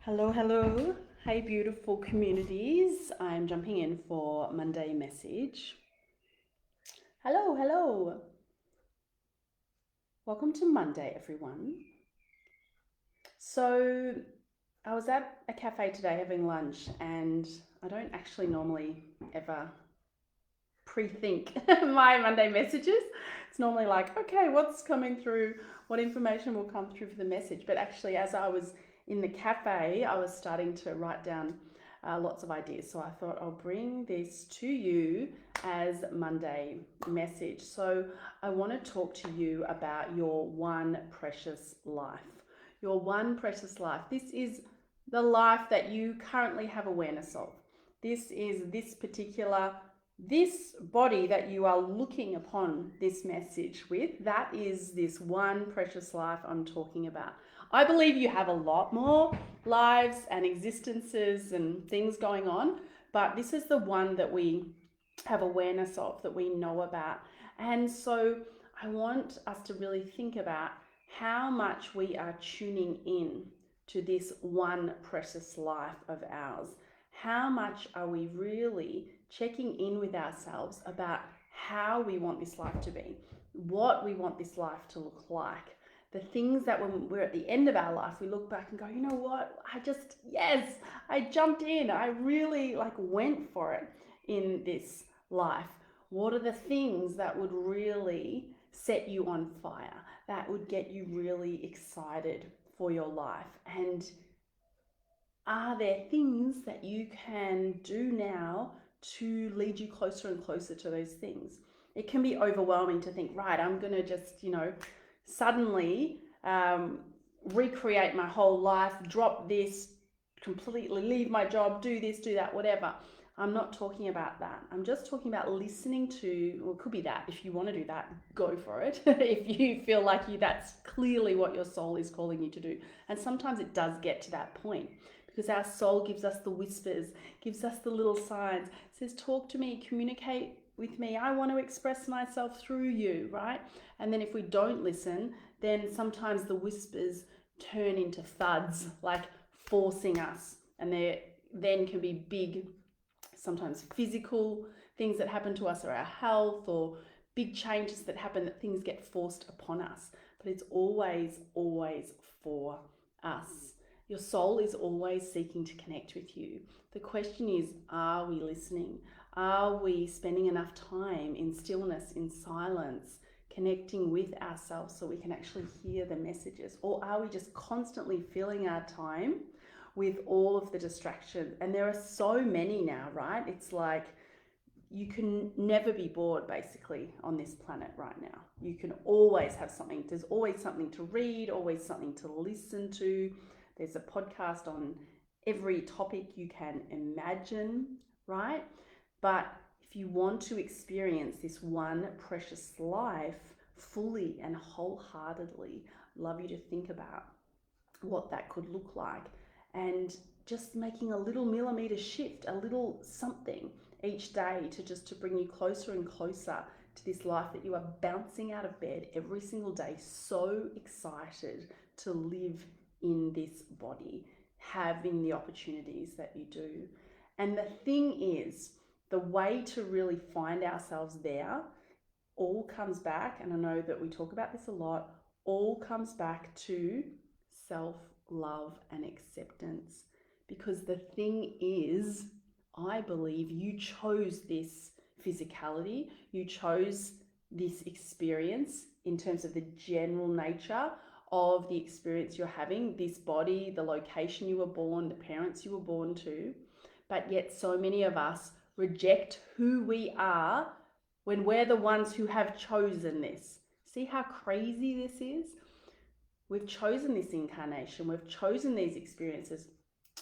Hello, hello. Hey, beautiful communities. I'm jumping in for Monday message. Hello, hello. Welcome to Monday, everyone. So, I was at a cafe today having lunch, and I don't actually normally ever pre think my Monday messages. It's normally like, okay, what's coming through? What information will come through for the message? But actually, as I was in the cafe, I was starting to write down lots of ideas. So I thought I'll bring this to you as Monday message. So I want to talk to you about your one precious life. Your one precious life. This is the life that you currently have awareness of. This is this body that you are looking upon this message with. That is this one precious life I'm talking about. I believe you have a lot more lives and existences and things going on, but this is the one that we have awareness of, that we know about. And so I want us to really think about how much we are tuning in to this one precious life of ours. How much are we really checking in with ourselves about how we want this life to be, what we want this life to look like, the things that when we're at the end of our life, we look back and go, you know what, yes, I jumped in. I really went for it in this life. What are the things that would really set you on fire, that would get you really excited for your life? And are there things that you can do now to lead you closer and closer to those things? It can be overwhelming to think, right, I'm going to just, suddenly recreate my whole life, drop this, completely leave my job, do this, do that, whatever. I'm not talking about that. I'm just talking about listening to, well, it could be that. If you want to do that, go for it. If you feel like that's clearly what your soul is calling you to do. And sometimes it does get to that point, because our soul gives us the whispers, gives us the little signs, says, talk to me, communicate with me. I want to express myself through you, right? And then if we don't listen, then sometimes the whispers turn into thuds, like forcing us. And there then can be big, sometimes physical things that happen to us, or our health, or big changes that happen, that things get forced upon us. But it's always, always for us. Your soul is always seeking to connect with you. The question is, are we listening? Are we spending enough time in stillness, in silence, connecting with ourselves so we can actually hear the messages? Or are we just constantly filling our time with all of the distractions? And there are so many now, right? It's like you can never be bored basically on this planet right now. You can always have something. There's always something to read, always something to listen to. There's a podcast on every topic you can imagine, right? But if you want to experience this one precious life fully and wholeheartedly, I'd love you to think about what that could look like, and just making a little millimeter shift, a little something each day to bring you closer and closer to this life that you are bouncing out of bed every single day, so excited to live in this body, having the opportunities that you do. And the thing is, the way to really find ourselves there all comes back, and I know that we talk about this a lot, all comes back to self love and acceptance. Because the thing is, I believe you chose this physicality, you chose this experience in terms of the general nature of the experience you're having, this body, the location you were born, the parents you were born to. But yet, so many of us reject who we are when we're the ones who have chosen this. See how crazy this is? We've chosen this incarnation, we've chosen these experiences,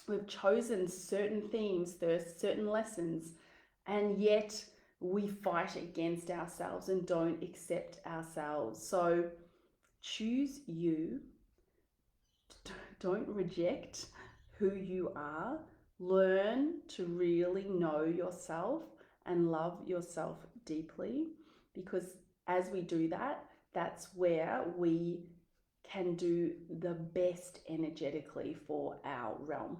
we've chosen certain themes, there's certain lessons, and yet we fight against ourselves and don't accept ourselves. So choose you, don't reject who you are. Learn to really know yourself and love yourself deeply, because as we do that, that's where we can do the best energetically for our realm.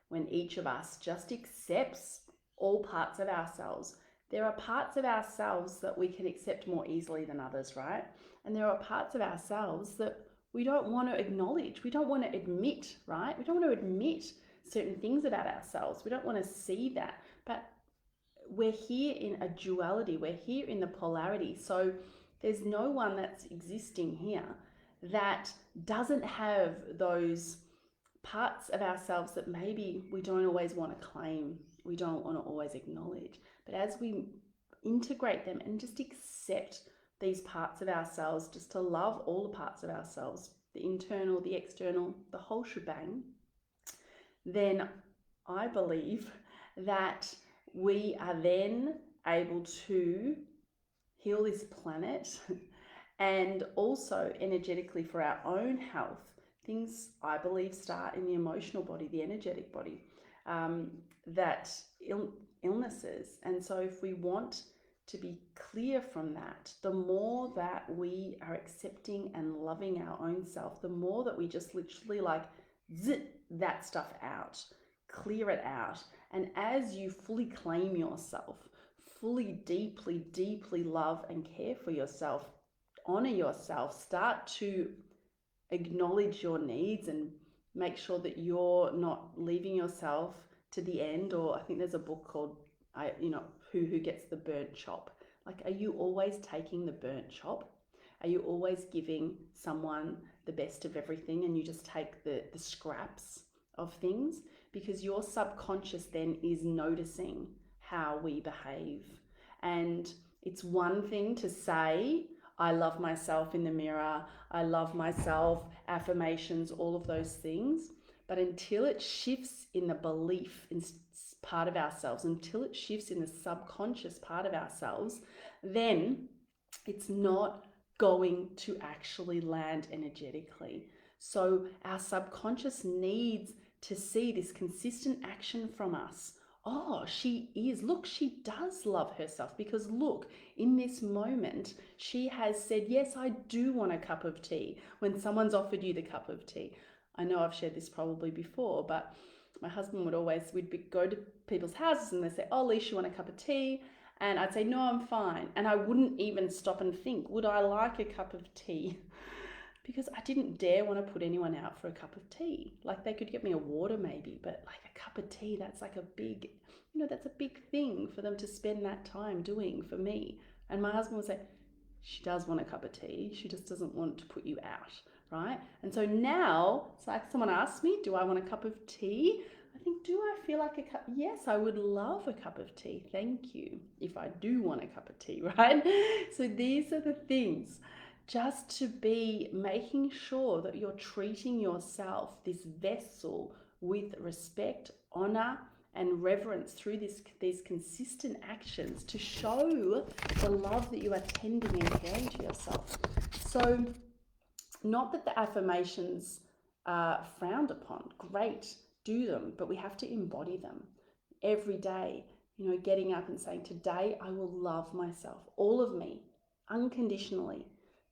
When each of us just accepts all parts of ourselves. There are parts of ourselves that we can accept more easily than others, right? And there are parts of ourselves that we don't want to acknowledge. We don't want to admit, right? We don't want to admit certain things about ourselves. We don't want to see that. But we're here in a duality. We're here in the polarity. So there's no one that's existing here that doesn't have those parts of ourselves that maybe we don't always want to claim, we don't want to always acknowledge. But as we integrate them and just accept these parts of ourselves, just to love all the parts of ourselves, the internal, the external, the whole shebang, then I believe that we are then able to heal this planet and also energetically for our own health. Things, I believe, start in the emotional body, the energetic body, that illnesses. And so if we want to be clear from that, the more that we are accepting and loving our own self, the more that we just literally like zip that stuff out, clear it out. And as you fully claim yourself, fully, deeply, deeply love and care for yourself, honor yourself, start to acknowledge your needs and make sure that you're not leaving yourself to the end. Or I think there's a book called, who gets the burnt chop. Like, are you always taking the burnt chop? Are you always giving someone the best of everything and you just take the scraps of things? Because your subconscious then is noticing how we behave. And it's one thing to say, I love myself in the mirror, I love myself, affirmations, all of those things. But until it shifts in the belief in part of ourselves, until it shifts in the subconscious part of ourselves, then it's not going to actually land energetically. So our subconscious needs to see this consistent action from us. Oh, she does love herself, because look, in this moment, she has said, yes, I do want a cup of tea when someone's offered you the cup of tea. I know I've shared this probably before, but my husband we'd go to people's houses and they'd say, oh, Lisa, you want a cup of tea? And I'd say, no, I'm fine. And I wouldn't even stop and think, would I like a cup of tea? Because I didn't dare want to put anyone out for a cup of tea. Like, they could get me a water maybe, but like a cup of tea, that's like a big, that's a big thing for them to spend that time doing for me. And my husband would say, she does want a cup of tea, she just doesn't want to put you out, right? And so now it's like someone asks me, do I want a cup of tea? I think, do I feel like a cup? Yes, I would love a cup of tea. Thank you. If I do want a cup of tea, right? So these are the things, just to be making sure that you're treating yourself, this vessel, with respect, honor, and reverence through these consistent actions to show the love that you are tending and caring to yourself. So, not that the affirmations are frowned upon. Great, do them, but we have to embody them every day. Getting up and saying, today I will love myself, all of me, unconditionally.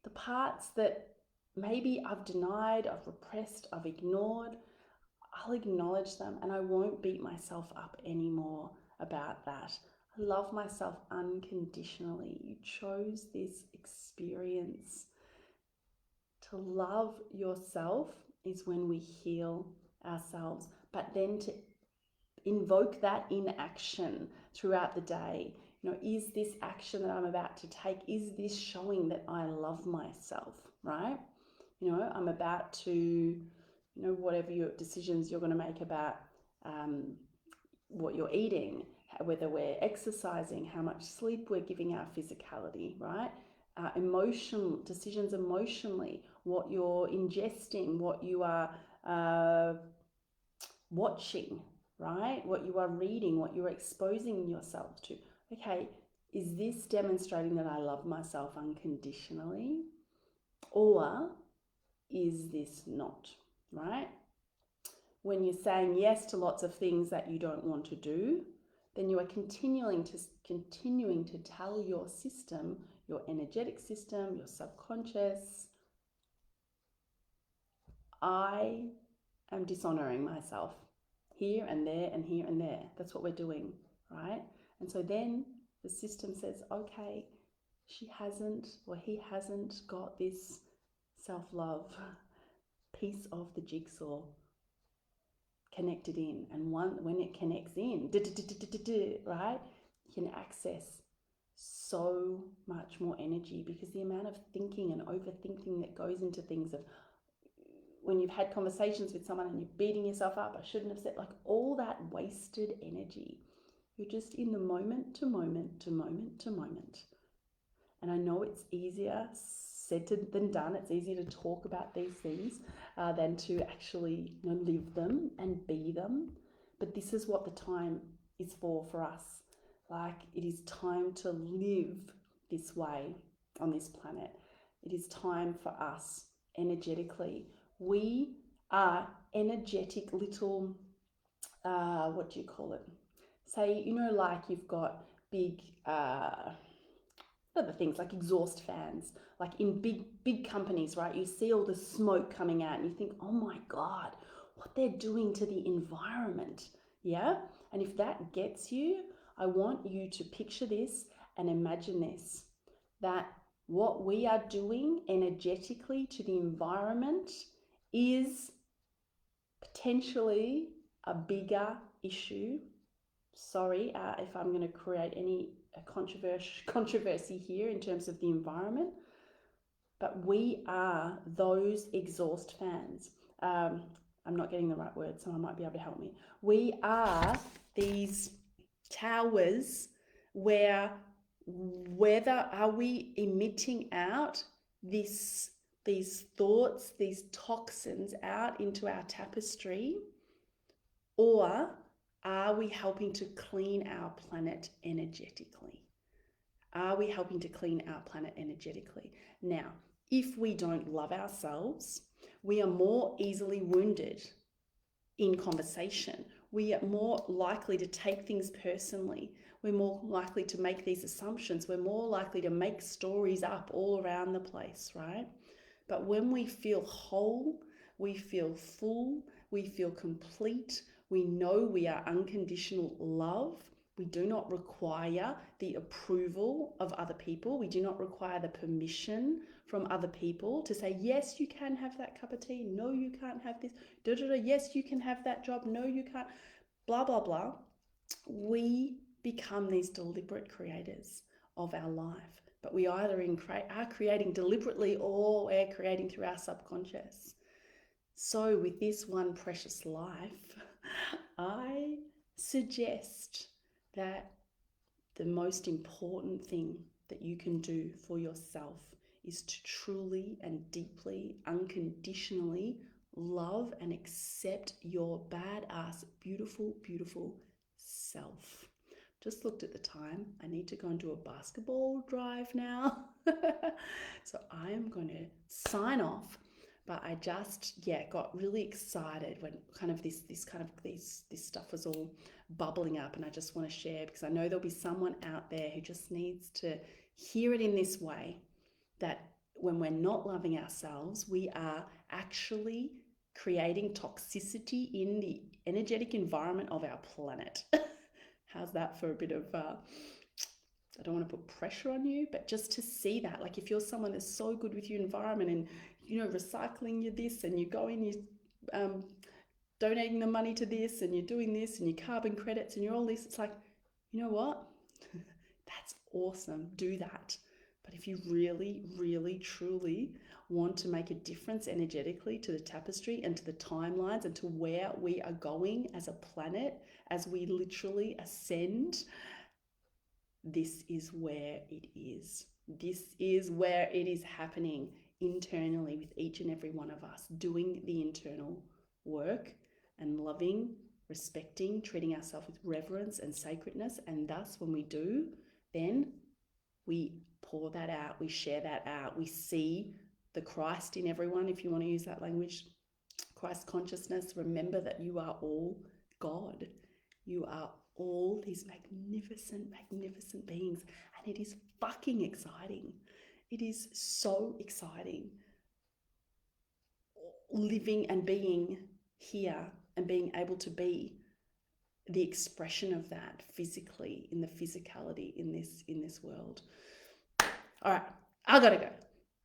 The parts that maybe I've denied, I've repressed, I've ignored, I'll acknowledge them and I won't beat myself up anymore about that. I love myself unconditionally. You chose this experience. To love yourself is when we heal ourselves, but then to invoke that in action throughout the day. Is this action that I'm about to take, is this showing that I love myself, right? I'm about to, whatever your decisions you're going to make about what you're eating, whether we're exercising, how much sleep we're giving our physicality, right? Emotional decisions emotionally, what you're ingesting, what you are watching, right? What you are reading, what you're exposing yourself to. Okay, is this demonstrating that I love myself unconditionally? Or is this not, right? When you're saying yes to lots of things that you don't want to do, then you are continuing to tell your system, your energetic system, your subconscious, I am dishonoring myself here and there and here and there. That's what we're doing, right? And so then the system says, okay, she hasn't or he hasn't got this self-love piece of the jigsaw connected in. And when it connects in, right, you can access so much more energy, because the amount of thinking and overthinking that goes into things, of when you've had conversations with someone and you're beating yourself up, I shouldn't have said, like all that wasted energy. You're just in the moment to moment to moment to moment. And I know it's easier said than done. It's easier to talk about these things than to actually live them and be them. But this is what the time is for us. Like, it is time to live this way on this planet. It is time for us energetically. We are energetic little, what do you call it? Say, like you've got big, other things like exhaust fans, like in big companies, right? You see all the smoke coming out and you think, oh my God, what they're doing to the environment. Yeah. And if that gets you, I want you to picture this and imagine this, that what we are doing energetically to the environment is potentially a bigger issue. Sorry if I'm going to create any controversy here in terms of the environment, but we are those exhaust fans. I'm not getting the right word, someone might be able to help me. We are these towers where, whether are we emitting out these thoughts, these toxins out into our tapestry, or are we helping to clean our planet energetically? Are we helping to clean our planet energetically? Now, if we don't love ourselves, we are more easily wounded in conversation. We are more likely to take things personally. We're more likely to make these assumptions. We're more likely to make stories up all around the place, right? But when we feel whole, we feel full, we feel complete, we know we are unconditional love. We do not require the approval of other people. We do not require the permission from other people to say, yes, you can have that cup of tea. No, you can't have this. Yes, you can have that job. No, you can't. Blah, blah, blah. We become these deliberate creators of our life. But we either are creating deliberately, or we're creating through our subconscious. So with this one precious life, I suggest that the most important thing that you can do for yourself is to truly and deeply, unconditionally love and accept your badass, beautiful, beautiful self. Just looked at the time. I need to go and do a basketball drive now. So I am going to sign off. But I just, got really excited when kind of this stuff was all bubbling up, and I just want to share, because I know there'll be someone out there who just needs to hear it in this way, that when we're not loving ourselves, we are actually creating toxicity in the energetic environment of our planet. How's that for a bit of, I don't want to put pressure on you, but just to see that, like if you're someone that's so good with your environment and, recycling your this, and you're going, you're donating the money to this, and you're doing this, and your carbon credits, and you're all this, it's like, you know what? That's awesome. Do that. But if you really, really, truly want to make a difference energetically to the tapestry and to the timelines and to where we are going as a planet, as we literally ascend, this is where it is. This is where it is happening internally with each and every one of us, doing the internal work and loving, respecting, treating ourselves with reverence and sacredness. And thus, when we do, then we pour that out, we share that out, we see the Christ in everyone, if you want to use that language, Christ consciousness. Remember that you are all God. You are all these magnificent, magnificent beings, and it is fucking exciting. It is so exciting. living and being here and being able to be the expression of that physically, in the physicality in this world. All right, I gotta go.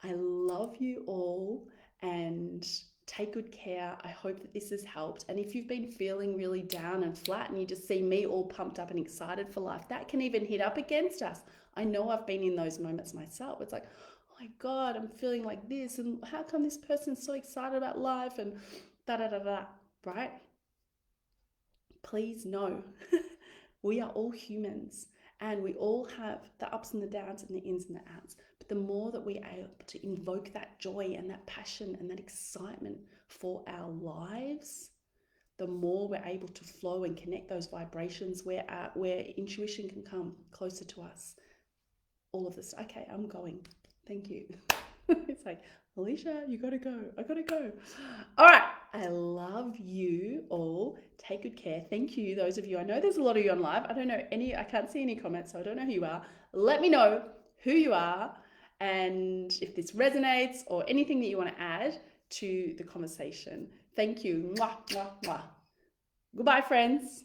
I love you all and take good care. I hope that this has helped. And if you've been feeling really down and flat and you just see me all pumped up and excited for life, that can even hit up against us. I know I've been in those moments myself. It's like, oh my God, I'm feeling like this. And how come this person's so excited about life and da da da da, right? Please know we are all humans and we all have the ups and the downs and the ins and the outs. But the more that we are able to invoke that joy and that passion and that excitement for our lives, the more we're able to flow and connect those vibrations where intuition can come closer to us. All of this. Okay, I'm going. Thank you. It's like, Alicia, you gotta go. I gotta go. All right. I love you all. Take good care. Thank you, those of you. I know there's a lot of you on live. I can't see any comments, so I don't know who you are. Let me know who you are and if this resonates or anything that you want to add to the conversation. Thank you. Mwah, mwah, mwah. Goodbye, friends.